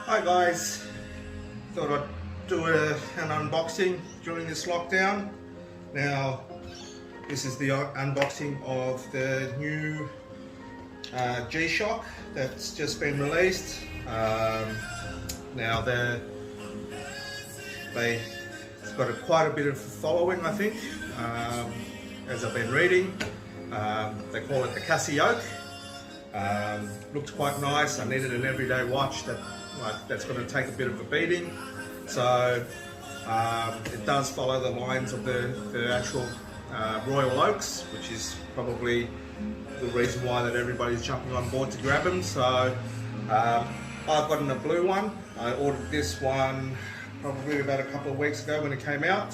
Hi guys, thought I'd do an unboxing during this lockdown. Now this is the unboxing of the new G-Shock that's just been released. Now it's got quite a bit of following, I think, as I've been reading. They call it the Casioak. Looked quite nice. I needed an everyday watch that's going to take a bit of a beating, so it does follow the lines of the actual Royal Oaks, which is probably the reason why that everybody's jumping on board to grab them. So I've gotten a blue one. I ordered this one probably about a couple of weeks ago when it came out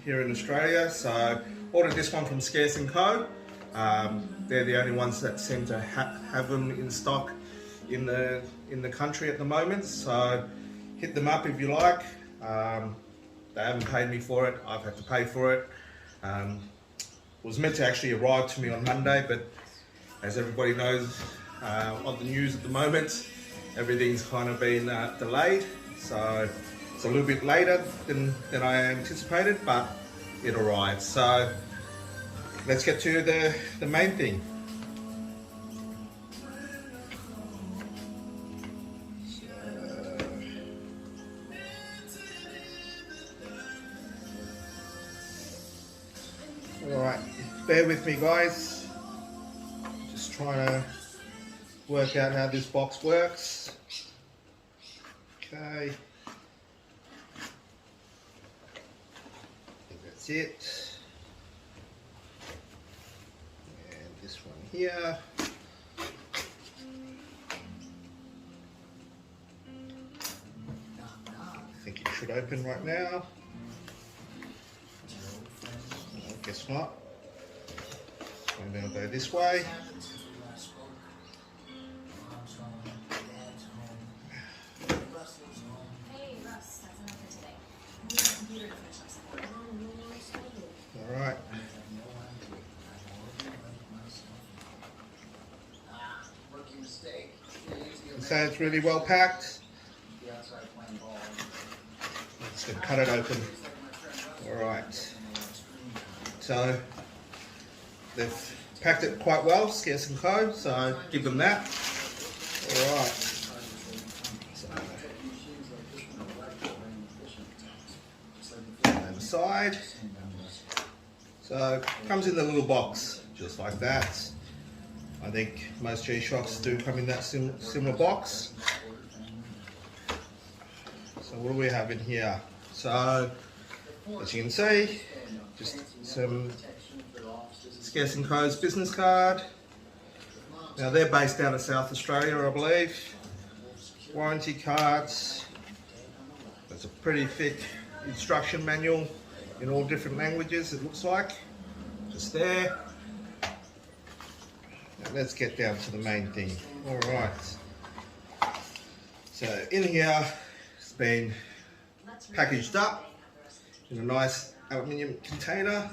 here in Australia. So ordered this one from Scarce & Co. They're the only ones that seem to have them in stock in the country at the moment, so hit them up if you like. They haven't paid me for it, I've had to pay for it. It was meant to actually arrive to me on Monday, but as everybody knows on the news at the moment, everything's kind of been delayed, so it's a little bit later than I anticipated, but it arrived. So let's get to the main thing. Alright, bear with me guys, just trying to work out how this box works. Okay, I think that's it. And this one here. I think it should open right now. Guess not. Maybe I'll go this way. Alright. So it's really well packed. Let's just cut it open. Alright. So they've packed it quite well, Scarce & Co, so give them that. Alright. So over side. So comes in the little box, just like that. I think most G-Shocks do come in that similar box. So what do we have in here? So as you can see, just some Scarce & Co's business card. Now they're based out of South Australia, I believe. Warranty cards. There's a pretty thick instruction manual in all different languages, it looks like. Just there. Now let's get down to the main thing. Alright. So in here, it's been packaged up in a nice aluminium container.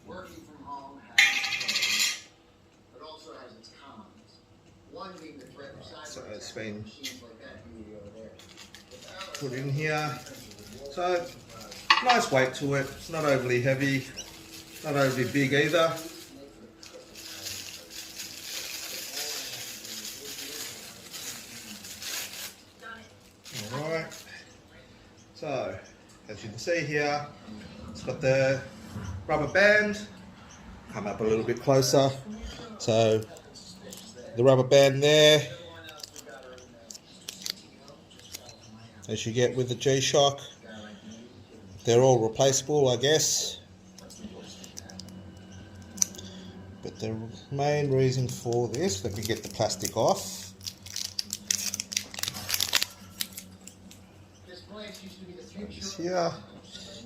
Working from home has but also has its cons. One being the threat of cyber So it's been like put in here. So nice weight to it. It's not overly heavy, not overly big either. Alright. So as you can see here, it's got the rubber band. Come up a little bit closer. So the rubber band there, as you get with the G-Shock. They're all replaceable, I guess. But the main reason for this, let me get the plastic off. This here.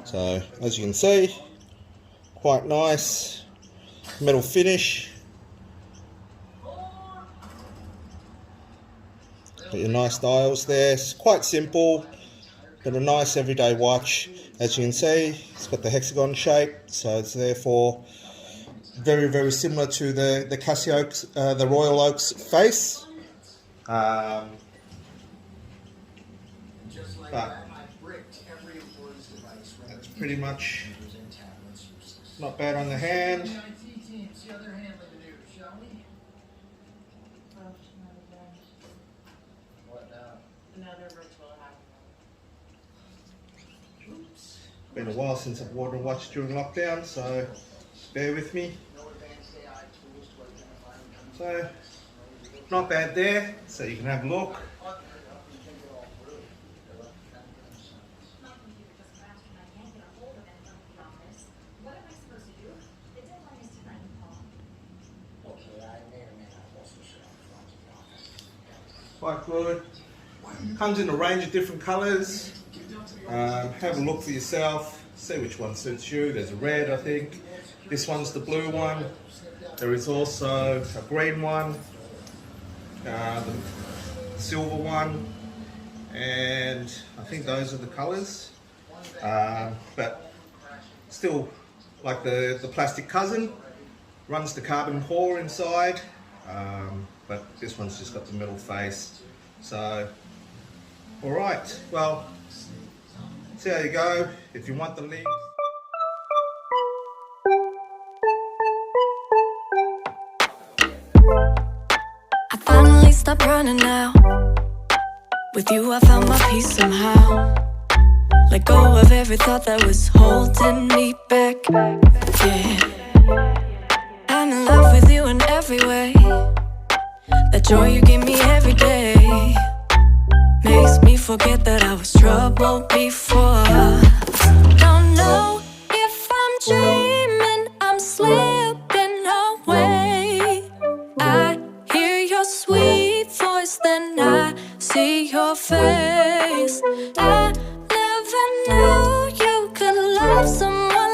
So as you can see, quite nice metal finish. Got your nice dials there. It's quite simple, but a nice everyday watch. As you can see, it's got the hexagon shape, so it's therefore very, very similar to the Casioak, the Royal Oaks face. but that's pretty much not bad on the hand. Been a while since I've worn a watch during lockdown, so bear with me. So, not bad there, so you can have a look. Quite good. Comes in a range of different colours. Have a look for yourself, see which one suits you. There's a red, I think. This one's the blue one. There is also a green one, the silver one, and I think those are the colours. But still, like the plastic cousin, runs the carbon core inside, but this one's just got the metal face. So, alright, well, see how you go. If you want the link. I finally stopped running now. With you I found my peace somehow. Let go of every thought that was holding me back. Yeah, I'm in love with you in every way. That joy you give me every day makes me forget that I was troubled before. Don't know if I'm dreaming, I'm slipping away. I hear your sweet voice, then I see your face. I